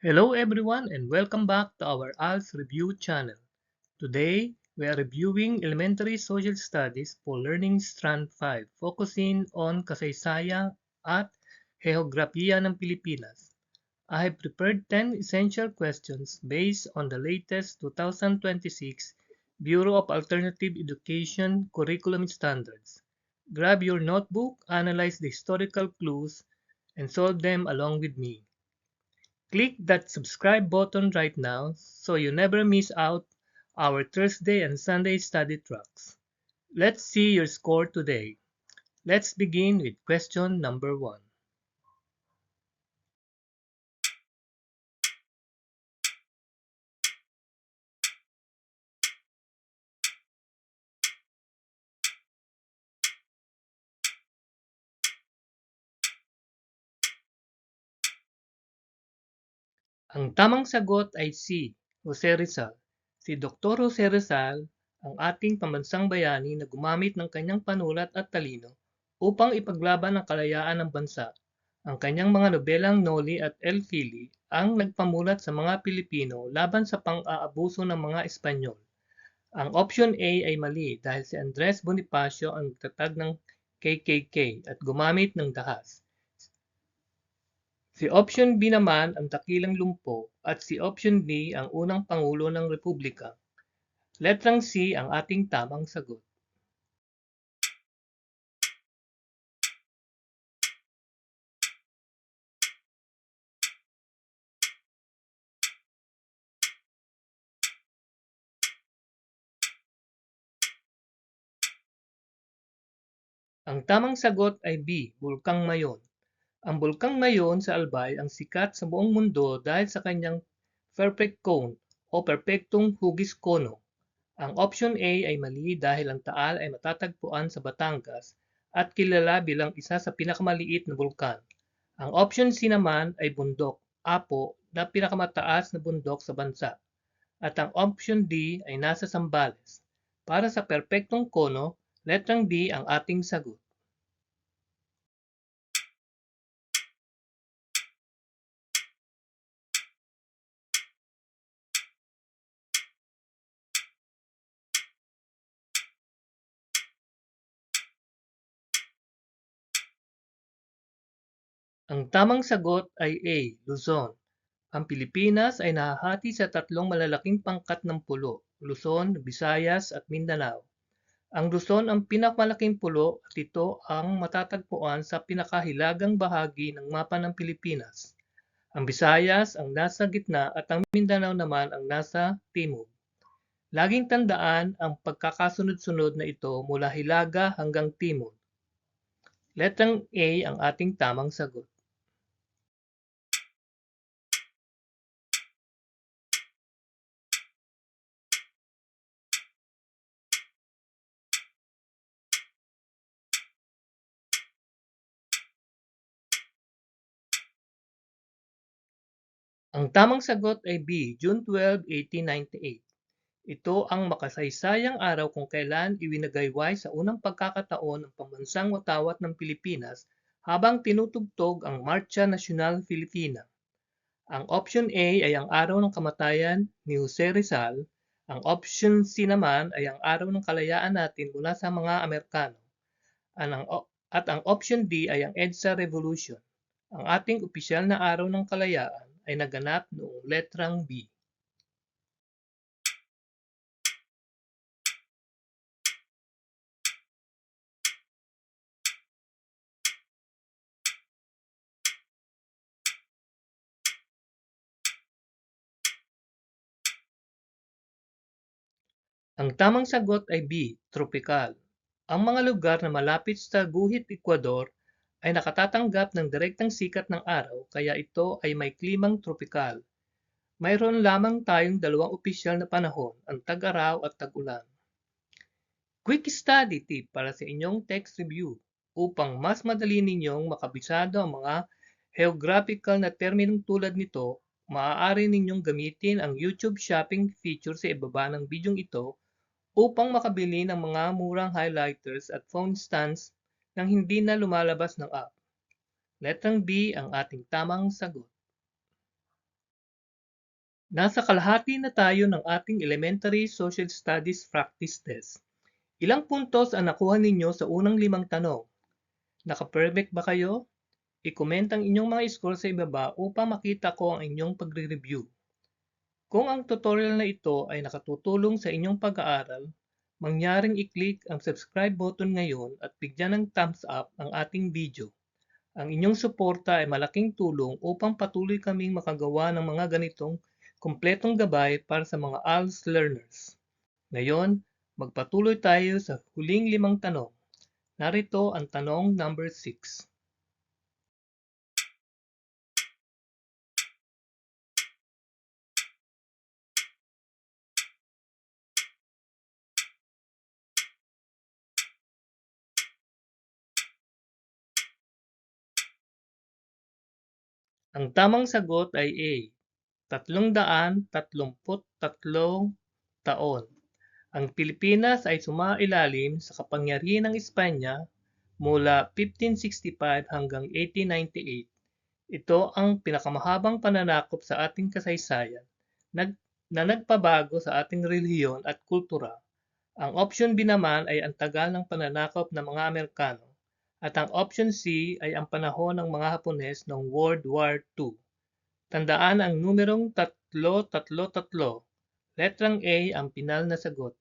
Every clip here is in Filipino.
Hello everyone and welcome back to our ALS Review channel. Today, we are reviewing Elementary Social Studies for Learning Strand 5, focusing on kasaysayan at geografiya ng Pilipinas. I have prepared 10 essential questions based on the latest 2026 Bureau of Alternative Education Curriculum Standards. Grab your notebook, analyze the historical clues, and solve them along with me. Click that subscribe button right now so you never miss out our Thursday and Sunday study tracks. Let's see your score today. Let's begin with question number 1. Ang tamang sagot ay C. Jose Rizal. Si Dr. Jose Rizal ang ating pambansang bayani na gumamit ng kanyang panulat at talino upang ipaglaban ang kalayaan ng bansa. Ang kanyang mga nobelang Noli at El Fili ang nagpamulat sa mga Pilipino laban sa pang-aabuso ng mga Espanyol. Ang option A ay mali dahil si Andres Bonifacio ang nagtatag ng KKK at gumamit ng dahas. Si option B naman ang Dakilang Lumpo at si option D ang unang Pangulo ng Republika. Letrang C ang ating tamang sagot. Ang tamang sagot ay B, Bulkang Mayon. Ang Bulkang Mayon sa Albay ang sikat sa buong mundo dahil sa kanyang perfect cone o perpektong hugis kono. Ang option A ay mali dahil ang Taal ay matatagpuan sa Batangas at kilala bilang isa sa pinakamaliit na bulkan. Ang option C naman ay bundok, Apo, na pinakamataas na bundok sa bansa. At ang option D ay nasa Zambales. Para sa perpektong kono, letrang B ang ating sagot. Ang tamang sagot ay A, Luzon. Ang Pilipinas ay nahahati sa tatlong malalaking pangkat ng pulo, Luzon, Visayas at Mindanao. Ang Luzon ang pinakamalaking pulo at ito ang matatagpuan sa pinakahilagang bahagi ng mapa ng Pilipinas. Ang Visayas ang nasa gitna at ang Mindanao naman ang nasa timog. Laging tandaan ang pagkakasunod-sunod na ito mula hilaga hanggang timog. Letrang A ang ating tamang sagot. Ang tamang sagot ay B, June 12, 1898. Ito ang makasaysayang araw kung kailan iwinagayway sa unang pagkakataon ng pambansang watawat ng Pilipinas habang tinutugtog ang Marcha Nacional Filipina. Ang option A ay ang araw ng kamatayan ni Jose Rizal. Ang option C naman ay ang araw ng kalayaan natin mula sa mga Amerikano. At ang option D ay ang EDSA Revolution. Ang ating opisyal na araw ng kalayaan ay naganap noong letrang B. Ang tamang sagot ay B, tropikal. Ang mga lugar na malapit sa guhit Ecuador ay nakatatanggap ng direktang sikat ng araw kaya ito ay may klimang tropikal. Mayroon lamang tayong dalawang opisyal na panahon, ang tag-araw at tag-ulan. Quick study tip para sa inyong text review upang mas madali ninyong makabisado ang mga geographical na terminong tulad nito, maaari ninyong gamitin ang YouTube shopping feature sa ibaba ng bidyong ito upang makabili ng mga murang highlighters at phone stands nang hindi na lumalabas ng app. Letrang B ang ating tamang sagot. Nasa kalahati na tayo ng ating Elementary Social Studies Practice Test. Ilang puntos ang nakuha ninyo sa unang 5 tanong? Naka-perfect ba kayo? I-comment ang inyong mga score sa ibaba upang makita ko ang inyong pagre-review. Kung ang tutorial na ito ay nakatutulong sa inyong pag-aaral, mangyaring i-click ang subscribe button ngayon at bigyan ng thumbs up ang ating video. Ang inyong suporta ay malaking tulong upang patuloy kaming makagawa ng mga ganitong kumpletong gabay para sa mga ALS learners. Ngayon, magpatuloy tayo sa huling 5 tanong. Narito ang tanong number 6. Ang tamang sagot ay A, 333 taon. Ang Pilipinas ay sumailalim sa kapangyarihan ng Espanya mula 1565 hanggang 1898. Ito ang pinakamahabang pananakop sa ating kasaysayan na nagpabago sa ating relihiyon at kultura. Ang option B naman ay ang tagal ng pananakop ng mga Amerikano at ang option C ay ang panahon ng mga Hapones noong World War II. Tandaan ang numerong 333. Letrang A ang pinal na sagot.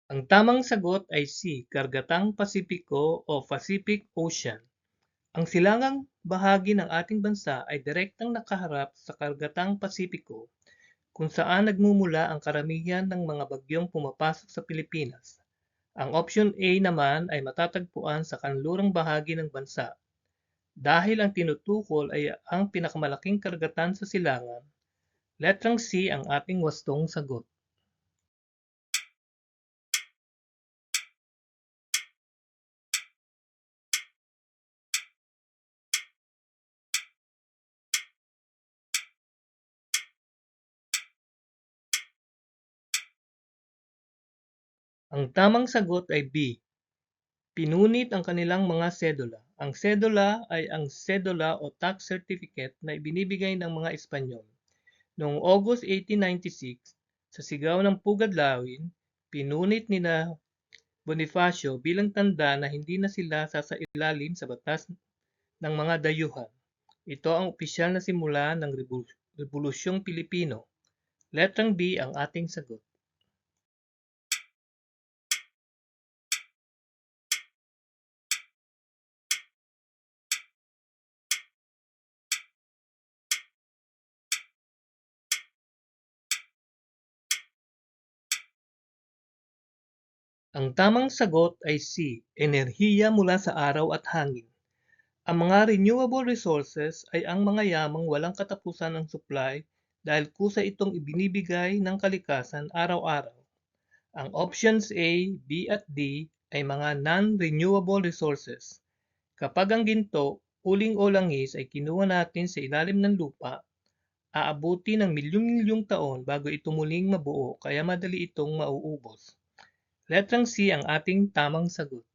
Ang tamang sagot ay C, Kargatang Pasipiko o Pacific Ocean. Ang silangang bahagi ng ating bansa ay direktang nakaharap sa Kargatang Pasipiko, kung saan nagmumula ang karamihan ng mga bagyong pumapasok sa Pilipinas. Ang option A naman ay matatagpuan sa kanlurang bahagi ng bansa. Dahil ang tinutukol ay ang pinakamalaking karagatan sa silangan, letrang C ang ating wastong sagot. Ang tamang sagot ay B, pinunit ang kanilang mga sedula. Ang sedula ay ang sedula o tax certificate na ibinibigay ng mga Espanyol. Noong August 1896, sa sigaw ng Pugadlawin, pinunit nina Bonifacio bilang tanda na hindi na sila sasailalim sa batas ng mga dayuhan. Ito ang opisyal na simula ng Rebolusyong Pilipino. Letrang B ang ating sagot. Ang tamang sagot ay C, enerhiya mula sa araw at hangin. Ang mga renewable resources ay ang mga yamang walang katapusan ng supply dahil kusa itong ibinibigay ng kalikasan araw-araw. Ang options A, B at D ay mga non-renewable resources. Kapag ang ginto, uling o langis ay kinuha natin sa ilalim ng lupa, aabuti ng milyong-milyong taon bago ito muling mabuo kaya madali itong mauubos. Letrang C ang ating tamang sagot.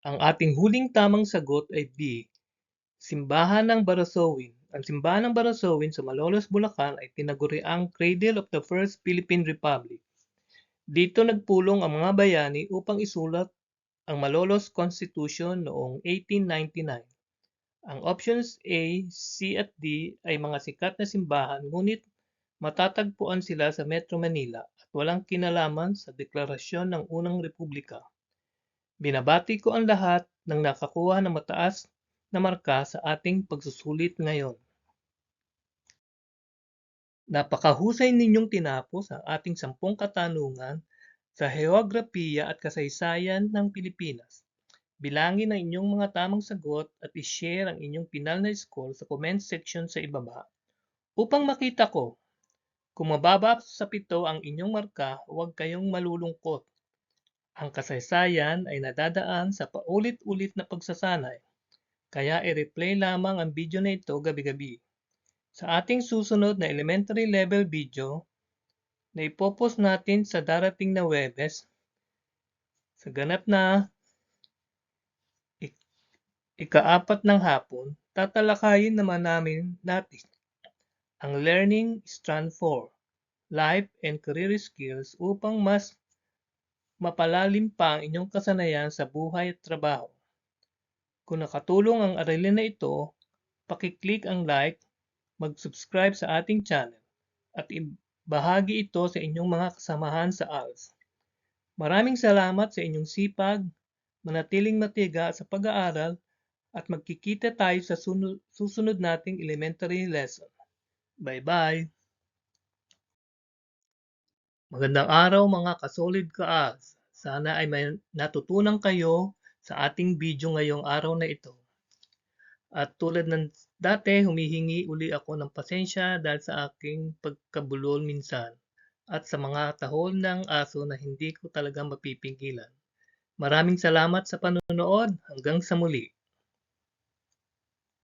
Ang ating huling tamang sagot ay B, Simbahan ng Baroussoin. Ang Simbahan ng Baroussoin sa Malolos, Bulacan ay tinaguriang Cradle of the First Philippine Republic. Dito nagpulong ang mga bayani upang isulat ang Malolos Constitution noong 1899. Ang options A, C at D ay mga sikat na simbahan ngunit matatagpuan sila sa Metro Manila at walang kinalaman sa deklarasyon ng unang republika. Binabati ko ang lahat ng nakakuha ng mataas na marka sa ating pagsusulit ngayon. Napakahusay ninyong tinapos ang ating 10 katanungan sa heograpiya at kasaysayan ng Pilipinas. Bilangin ang inyong mga tamang sagot at i-share ang inyong pinal na score sa comment section sa ibaba upang makita ko. Kung mababa sa 7 ang inyong marka, huwag kayong malulungkot. Ang kasaysayan ay nadadaan sa paulit-ulit na pagsasanay, kaya i-replay lamang ang video na ito gabi-gabi. Sa ating susunod na elementary level video na ipopost natin sa darating na Webes, sa ganap na ika-4 ng hapon, tatalakayin naman natin ang Learning Strand 4, Life and Career Skills upang mas mapalalim pa ang inyong kasanayan sa buhay at trabaho. Kung nakatulong ang aralin na ito, paki-click ang like, mag-subscribe sa ating channel, at ibahagi ito sa inyong mga kasamahan sa ALS. Maraming salamat sa inyong sipag, manatiling matiga sa pag-aaral, at magkikita tayo sa susunod nating elementary lesson. Bye-bye! Magandang araw mga kasolid ka-ALS. Sana ay may natutunan kayo sa ating video ngayong araw na ito. At tulad ng dati, humihingi uli ako ng pasensya dahil sa aking pagkabulol minsan at sa mga tahol ng aso na hindi ko talaga mapipigilan. Maraming salamat sa panonood. Hanggang sa muli.